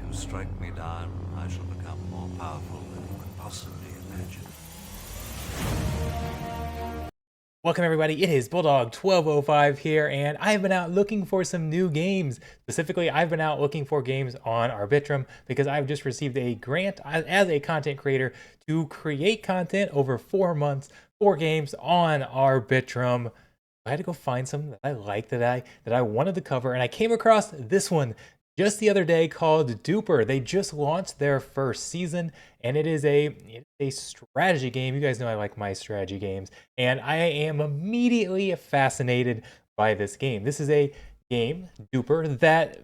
you strike me down, I shall become more powerful than you could possibly imagine. Welcome everybody, it is Bulldog 1205 here, and I've been out looking for some new games. Specifically, I've been out looking for games on Arbitrum because I've just received a grant as a content creator to create content over 4 months, 4 games on Arbitrum. I had to go find some that I liked, that I wanted to cover, and I came across this one just the other day called Duper. They just launched their first season, and it is a strategy game. You guys know I like my strategy games, and I am immediately fascinated by this game. This is a game, Duper, that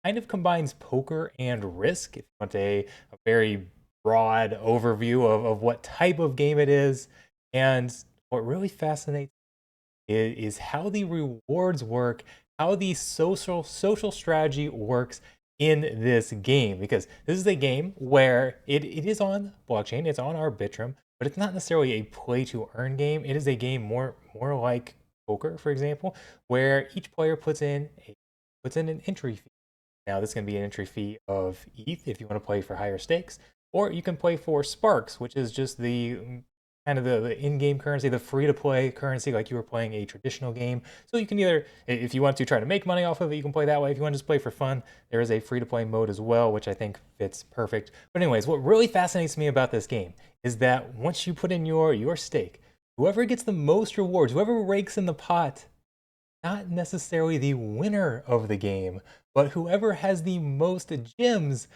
kind of combines poker and Risk. If you want a very broad overview of what type of game it is. And what really fascinates is how the rewards work, how the social strategy works in this game. Because this is a game where it is on blockchain, it's on Arbitrum, but it's not necessarily a play to earn game. It is a game more like poker, for example, where each player puts in an entry fee. Now this can be an entry fee of ETH if you want to play for higher stakes, or you can play for Sparks, which is just the kind of the in-game currency, the free-to-play currency, like you were playing a traditional game. So you can either, if you want to try to make money off of it, you can play that way. If you want to just play for fun, there is a free-to-play mode as well, which I think fits perfect. But anyways, what really fascinates me about this game is that once you put in your stake, whoever gets the most rewards, whoever rakes in the pot, not necessarily the winner of the game, but whoever has the most gems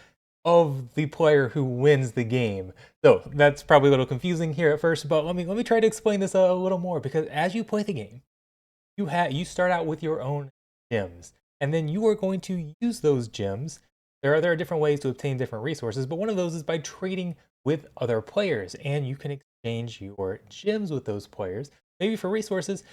of the player who wins the game. So that's probably a little confusing here at first, but let me try to explain this a little more. Because as you play the game, you start out with your own gems, and then you are going to use those gems. There are different ways to obtain different resources, but one of those is by trading with other players, and you can exchange your gems with those players, maybe for resources,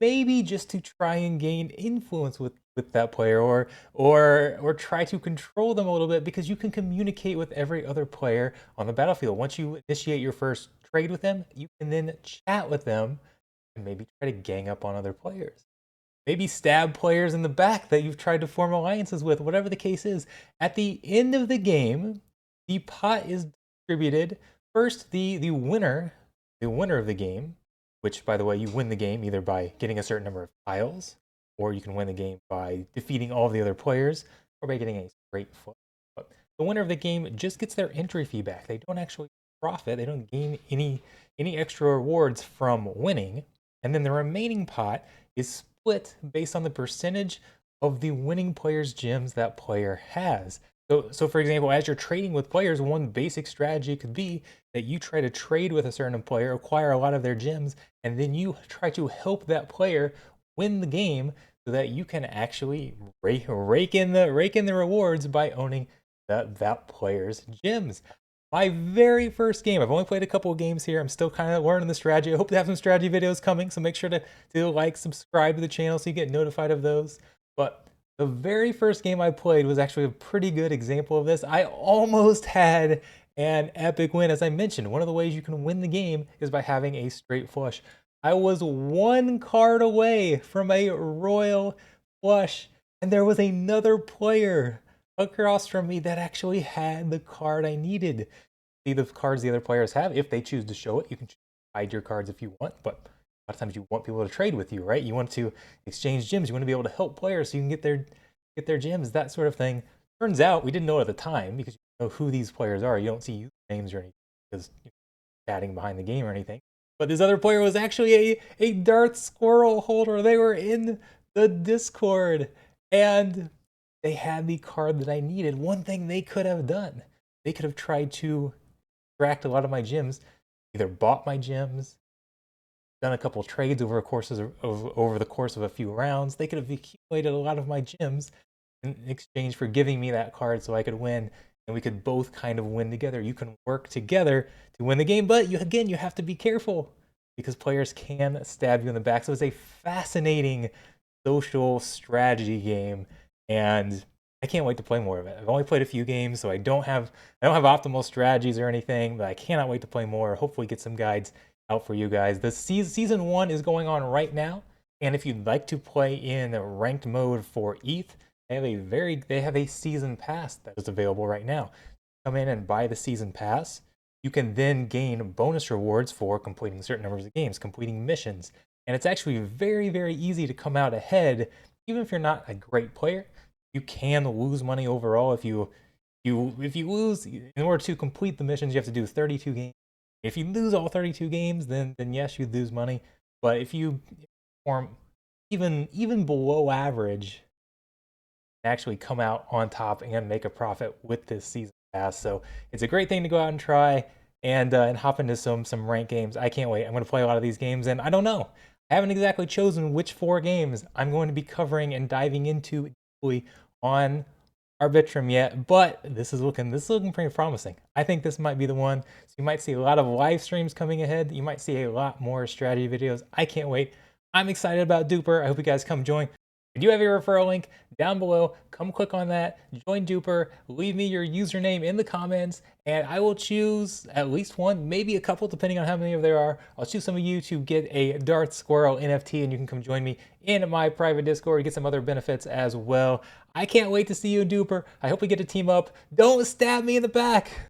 maybe just to try and gain influence with that player, or try to control them a little bit, because you can communicate with every other player on the battlefield. Once you initiate your first trade with them, you can then chat with them and maybe try to gang up on other players. Maybe stab players in the back that you've tried to form alliances with, whatever the case is. At the end of the game, the pot is distributed. First, the winner of the game, which, by the way, you win the game either by getting a certain number of tiles, or you can win the game by defeating all of the other players, or by getting a straight flush. But the winner of the game just gets their entry fee back. They don't actually profit. They don't gain any extra rewards from winning. And then the remaining pot is split based on the percentage of the winning player's gems that player has. So for example, as you're trading with players, one basic strategy could be that you try to trade with a certain player, acquire a lot of their gems, and then you try to help that player win the game so that you can actually rake in the rewards by owning that player's gems. My very first game. I've only played a couple of games here. I'm still kind of learning the strategy. I hope to have some strategy videos coming, so make sure to like, subscribe to the channel so you get notified of those. But the very first game I played was actually a pretty good example of this. I almost had an epic win. As I mentioned, one of the ways you can win the game is by having a straight flush. I was 1 card away from a royal flush, and there was another player across from me that actually had the card I needed. See the cards the other players have. If they choose to show it, you can hide your cards if you want, but a lot of times you want people to trade with you, right? You want to exchange gems. You want to be able to help players so you can get their gems, that sort of thing. Turns out we didn't know at the time, because you don't know who these players are. You don't see names or anything because you're chatting behind the game or anything. But this other player was actually a Darth Squirrel holder. They were in the Discord, and they had the card that I needed. One thing they could have done, they could have tried to extract a lot of my gems, either bought my gems, done a couple trades over the course of a few rounds. They could have accumulated a lot of my gems in exchange for giving me that card so I could win, and we could both kind of win together. You can work together to win the game, but you have to be careful, because players can stab you in the back. So it's a fascinating social strategy game, and I can't wait to play more of it. I've only played a few games, so I don't have optimal strategies or anything, but I cannot wait to play more. Hopefully get some guides out for you guys. The season 1 is going on right now, and if you'd like to play in ranked mode for ETH, They have a season pass that is available right now. Come in and buy the season pass. You can then gain bonus rewards for completing certain numbers of games, completing missions. And it's actually very, very easy to come out ahead, even if you're not a great player. You can lose money overall if you lose. In order to complete the missions, you have to do 32 games. If you lose all 32 games, then yes, you lose money. But if you perform even below average, actually come out on top and make a profit with this season pass. So it's a great thing to go out and try and hop into some ranked games. I can't wait. I'm going to play a lot of these games, and I don't know. I haven't exactly chosen which 4 games I'm going to be covering and diving into on Arbitrum yet, but this is looking pretty promising. I think this might be the one. So you might see a lot of live streams coming ahead. You might see a lot more strategy videos. I can't wait. I'm excited about Duper. I hope you guys come join. If you have your referral link down below, come click on that, join Duper, leave me your username in the comments, and I will choose at least one, maybe a couple, depending on how many of there are. I'll choose some of you to get a Darth Squirrel NFT, and you can come join me in my private Discord, get some other benefits as well. I can't wait to see you in Duper. I hope we get to team up. Don't stab me in the back.